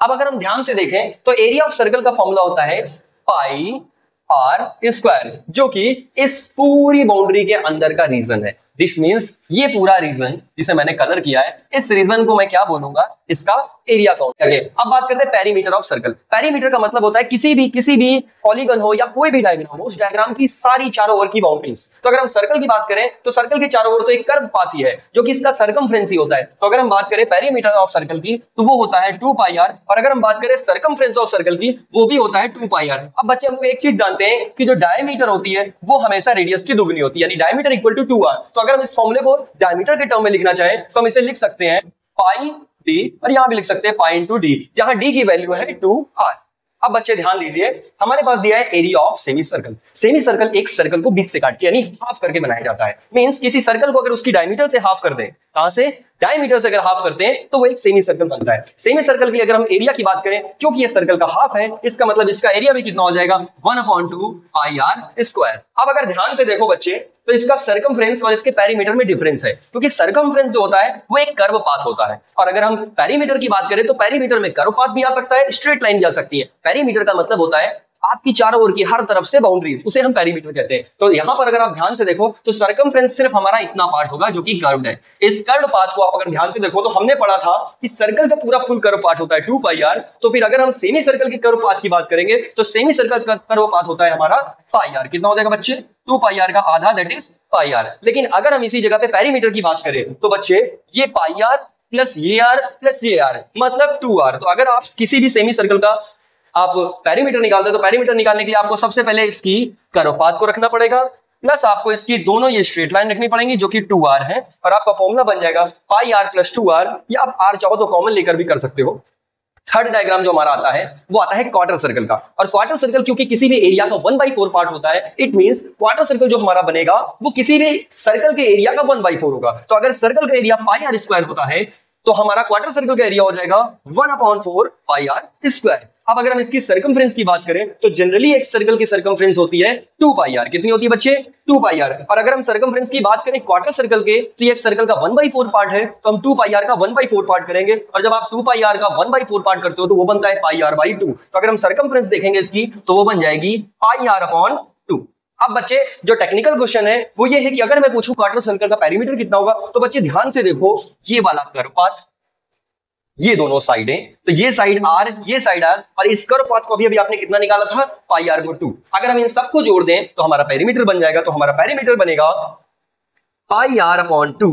अब अगर हम ध्यान से देखें तो एरिया ऑफ सर्कल का फॉर्मूला होता है पाई आर स्क्वायर, जो कि इस पूरी बाउंड्री के अंदर का रीजन है। दिस मीन्स ये पूरा रीजन जिसे मैंने कलर किया है, इस रीजन को मैं क्या बोलूंगा, इसका एरिया काउंट। अब बात करते हैं पेरीमीटर ऑफ सर्कल। पेरीमीटर का मतलब होता है किसी भी पॉलीगन हो या कोई भी डायग्राम हो, उस डायग्राम की सारी चारों ओर की बाउंड्रीज। तो अगर हम सर्कल की बात करें तो सर्कल के चारों ओर तो एक कर्व पाथ ही है जो कि इसका सर्कमफ्रेंस ही होता है। तो अगर हम बात करें पेरीमीटर ऑफ सर्कल की तो वो होता है 2 पाई आर, और अगर हम बात करें सर्कमफ्रेंस ऑफ सर्कल की वो भी होता है 2 पाई आर। अब बच्चे हम लोग एक चीज जानते हैं कि जो डायमीटर होती है वो हमेशा रेडियस की दुगनी होती है, यानी डायमीटर इक्वल टू 2 आर। तो अगर हम इस फॉर्मूले को डायमीटर के टर्म में लिखना चाहें तो हम इसे लिख सकते हैं पाई डी, और यहां भी लिख सकते हैं पाई इंटू डी, जहां डी की वैल्यू है 2 आर। अब बच्चे ध्यान दीजिए, हमारे पास दिया है area of semi circle. Semi circle एक सर्कल को बीच से काट के यानी हाफ करके बनाया जाता है। मींस किसी सर्कल को अगर उसकी डायमीटर से हाफ कर दें, कहां से, डायमीटर से अगर हाफ करते हैं तो वो एक सेमी सर्कल बनता है। सेमी सर्कल की अगर हम एरिया की बात करें, क्योंकि ये सर्कल का हाफ है, इसका मतलब इसका एरिया भी कितना हो जाएगा, 1/2 पाई आर स्क्वायर। अब अगर ध्यान से देखो बच्चे तो इसका सर्कमफ्रेंस और इसके पेरीमीटर में डिफरेंस है, क्योंकि सर्कमफ्रेंस जो होता है वो एक कर्व पाथ होता है, और अगर हम पेरीमीटर की बात करें तो पेरीमीटर में कर्व पाथ भी आ सकता है, स्ट्रेट लाइन भी आ सकती है। पेरीमीटर का मतलब होता है आपकी चारों ओर की हर तरफ से बाउंड्रीज, उसे हम पेरीमीटर कहते हैं। तो यहां पर अगर आप ध्यान से देखो तो सर्कमफ्रेंस सिर्फ हमारा इतना पार्ट होगा जो कि कर्व्ड है। इस कर्व पाथ को आप अगर ध्यान से देखो तो हमने पढ़ा था कि सर्कल का पूरा फुल कर्व पाथ होता है 2 पाई आर। तो फिर अगर हम सेमी सर्कल के कर्व पाथ की बात करेंगे तो सेमी सर्कल का कर्व पाथ होता है हमारा पाई आर। कितना हो जाएगा बच्चे, 2 पाई आर का आधा, दैट इज पाई आर। लेकिन अगर हम इसी जगह पे पेरीमीटर की बात करें तो बच्चे ये पाई आर प्लस ये आर प्लस ये आर मतलब 2 आर। तो अगर आप किसी भी सेमी सर्कल का आप पेरीमीटर निकालते हैं तो पेरीमीटर निकालने के लिए आपको सबसे पहले इसकी कर्व पाथ को रखना पड़ेगा, प्लस आपको इसकी दोनों ये स्ट्रेट लाइन रखनी पड़ेगी जो कि 2 आर है, और आपका फॉर्मूला बन जाएगा पाई आर प्लस 2 आर, या आप आर चाहो तो कॉमन लेकर भी कर सकते हो। थर्ड डायग्राम जो हमारा आता है वो आता है क्वार्टर सर्कल का, और क्वार्टर सर्कल क्योंकि किसी भी एरिया का 1/4 पार्ट होता है, इट मींस क्वार्टर सर्कल जो हमारा बनेगा वो किसी भी सर्कल के एरिया का 1/4 होगा। तो अगर सर्कल का एरिया पाई आर स्क्वायर होता है तो हमारा क्वार्टर सर्कल का एरिया हो जाएगा 1/4 पाई आर स्क्वायर। अब अगर हम इसकी सर्कमफ्रेंस की बात करें तो जनरली एक सर्कल की सर्कमफ्रेंस होती है 2 पाई आर। कितनी होती है बच्चे, 2 पाई आर। और अगर हम सर्कमफ्रेंस की बात करें क्वार्टर सर्कल के तो ये एक सर्कल का 1/4 पार्ट है, तो हम 2 पाई आर का 1/4 पार्ट करेंगे, और जब आप 2 पाई आर का 1/4 पार्ट करते हो तो वो बनता है पाई आर बाई 2। तो अगर हम सर्कमफ्रेंस देखेंगे इसकी तो वो बन जाएगी पाई आर अपॉन 2। अब बच्चे जो टेक्निकल क्वेश्चन है वो ये है कि अगर मैं पूछूं क्वार्टर सर्कल का पेरीमीटर कितना होगा, तो बच्चे ध्यान से देखो ये वाला कर्व पाथ, ये दोनों साइडें, तो ये साइड आर ये साइड आर, और इस कर्व पाथ को अभी आपने कितना निकाला था, पाई आर को 2। अगर हम इन सबको जोड़ दें तो हमारा पेरीमीटर बन जाएगा। तो हमारा पेरीमीटर बनेगा पाई आर अपॉन 2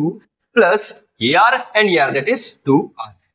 प्लस ये आर एंड ये आर, दैट इज 2 आर।